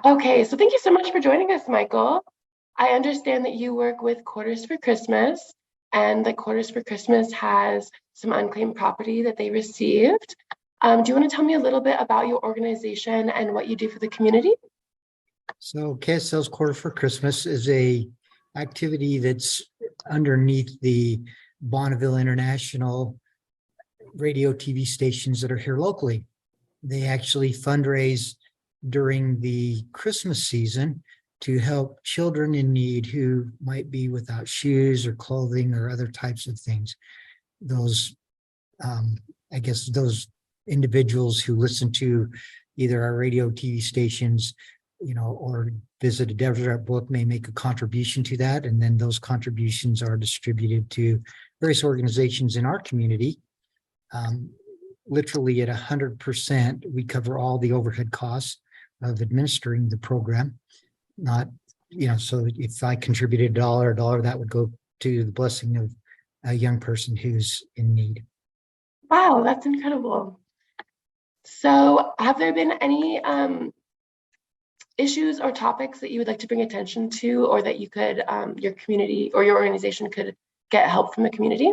Okay, so thank you so much for joining us, Michael. I understand that you work with Quarters for Christmas, and that Quarters for Christmas has some unclaimed property that they received. Do you want to tell me a little bit about your organization and what you do for the community? So KSL's Quarter for Christmas is a activity that's underneath the Bonneville International radio TV stations that are here locally. They actually fundraise during the Christmas season to help children in need who might be without shoes or clothing or other types of things. Those, those individuals who listen to either our radio TV stations, or visit a Deseret Book may make a contribution to that. And then those contributions are distributed to various organizations in our community. Literally at 100%, we cover all the overhead costs of administering the program. Not, so if I contributed a dollar, that would go to the blessing of a young person who's in need. Wow, that's incredible. So have there been any issues or topics that you would like to bring attention to, or that you could, your community or your organization could get help from the community?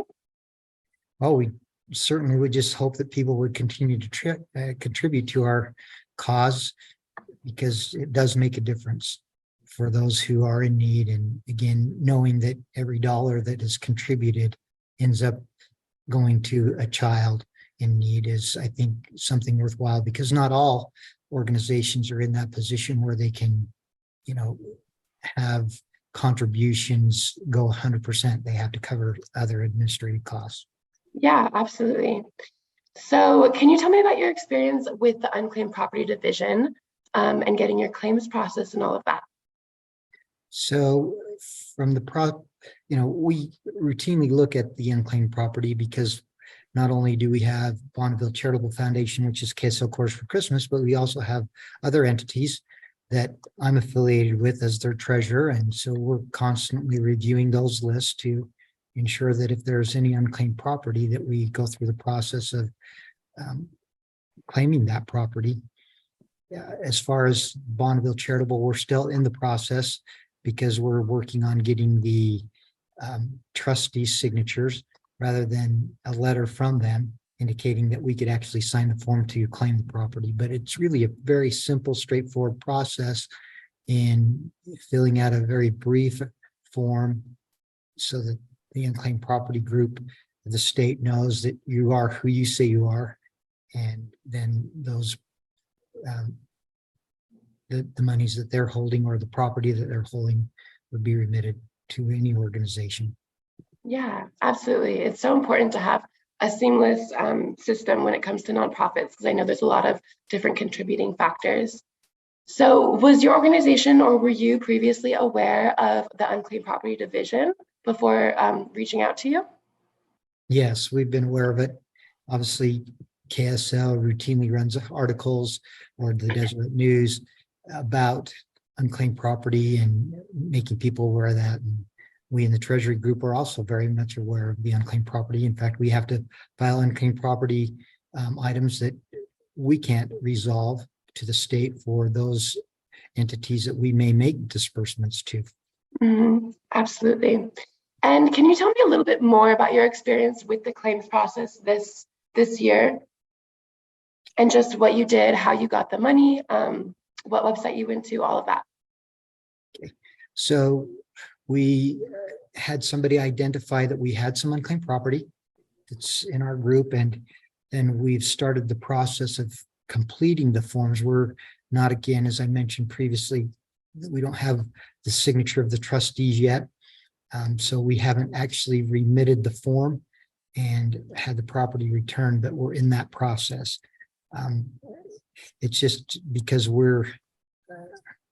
Well, we certainly would just hope that people would continue to contribute to our cause, because it does make a difference for those who are in need. And again, knowing that every dollar that is contributed ends up going to a child in need is, I think, something worthwhile, because not all organizations are in that position where they can, have contributions go 100%. They have to cover other administrative costs. Yeah, absolutely. So can you tell me about your experience with the Unclaimed Property Division and getting your claims process and all of that? So from we routinely look at the unclaimed property, because not only do we have Bonneville Charitable Foundation, which is KSL Quarters for Christmas, but we also have other entities that I'm affiliated with as their treasurer. And so we're constantly reviewing those lists to ensure that if there's any unclaimed property, that we go through the process of claiming that property. As far as Bonneville Charitable, we're still in the process, because we're working on getting the trustee signatures rather than a letter from them indicating that we could actually sign the form to claim the property. But it's really a very simple, straightforward process in filling out a very brief form so that the unclaimed property group, the state, knows that you are who you say you are. And then those the monies that they're holding, or the property that they're holding, would be remitted to any organization. Yeah, absolutely. It's so important to have a seamless system when it comes to nonprofits, because I know there's a lot of different contributing factors. So was your organization, or were you previously aware of the Unclaimed Property Division before reaching out to you? Yes, we've been aware of it. Obviously, KSL routinely runs articles, or the Deseret News, about unclaimed property and making people aware of that. And we in the Treasury group are also very much aware of the unclaimed property. In fact, we have to file unclaimed property items that we can't resolve to the state for those entities that we may make disbursements to. Absolutely. And can you tell me a little bit more about your experience with the claims process this year, and just what you did, how you got the money, what website you went to, all of that? Okay. So we had somebody identify that we had some unclaimed property that's in our group, and then we've started the process of completing the forms. We're not, again, as I mentioned previously, we don't have the signature of the trustees yet. So we haven't actually remitted the form and had the property returned, but we're in that process. It's just because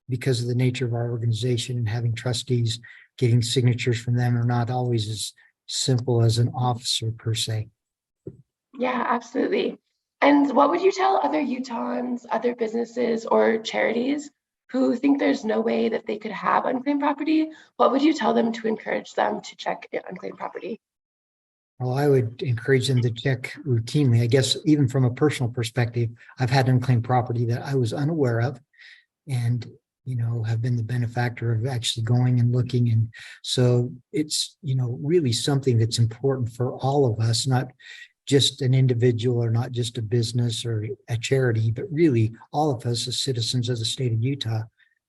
because of the nature of our organization and having trustees, getting signatures from them are not always as simple as an officer per se. Yeah, absolutely. And what would you tell other Utahns, other businesses, or charities who think there's no way that they could have unclaimed property? What would you tell them to encourage them to check unclaimed property? Well, I would encourage them to check routinely. I guess even from a personal perspective, I've had unclaimed property that I was unaware of. And have been the benefactor of actually going and looking. And so it's, really something that's important for all of us, not just an individual or not just a business or a charity, but really all of us as citizens of the state of Utah.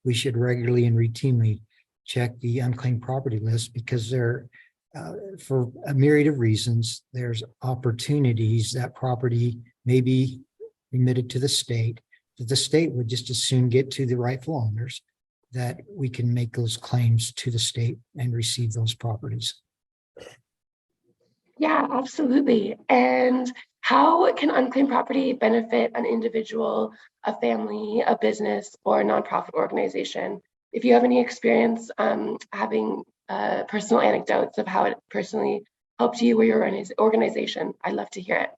We should regularly and routinely check the unclaimed property list, because for a myriad of reasons, there's opportunities that property may be remitted to the state, that the state would just as soon get to the rightful owners, that we can make those claims to the state and receive those properties. Yeah, absolutely. And how can unclaimed property benefit an individual, a family, a business, or a nonprofit organization? If you have any experience having personal anecdotes of how it personally helped you or your organization, I'd love to hear it.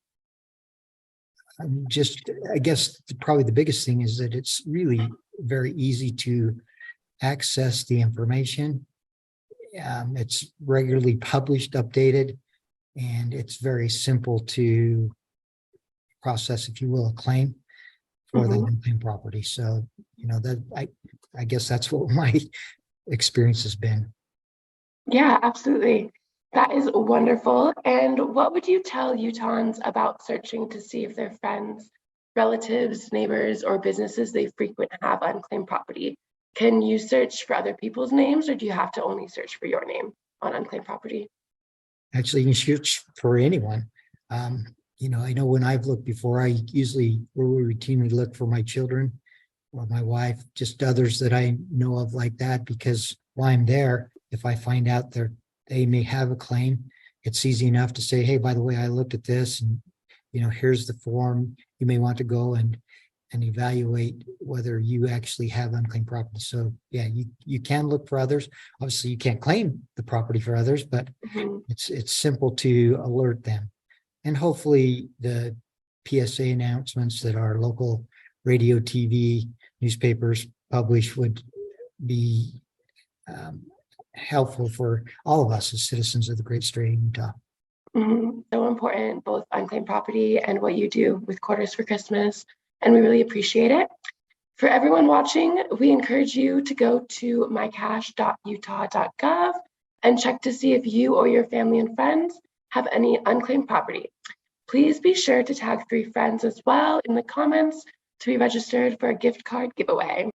I guess probably the biggest thing is that it's really very easy to access the information. It's regularly published, updated, and it's very simple to process, if you will, a claim for the unclaimed property. So, that I guess that's what my experience has been. Yeah, absolutely. That is wonderful. And what would you tell Utahns about searching to see if their friends, relatives, neighbors, or businesses they frequent have unclaimed property? Can you search for other people's names, or do you have to only search for your name on unclaimed property? Actually, you can search for anyone. I know when I've looked before, I usually routinely look for my children or my wife, just others that I know of like that, because while I'm there, if I find out they may have a claim, it's easy enough to say, hey, by the way, I looked at this, and here's the form. You may want to go and evaluate whether you actually have unclaimed property. So yeah, you can look for others. Obviously, you can't claim the property for others, but it's simple to alert them. And hopefully the PSA announcements that our local radio, TV, newspapers publish would be helpful for all of us as citizens of the great state of Utah. So important, both unclaimed property and what you do with Quarters for Christmas. And we really appreciate it. For everyone watching, we encourage you to go to mycash.utah.gov and check to see if you or your family and friends have any unclaimed property. Please be sure to tag 3 friends as well in the comments to be registered for a gift card giveaway.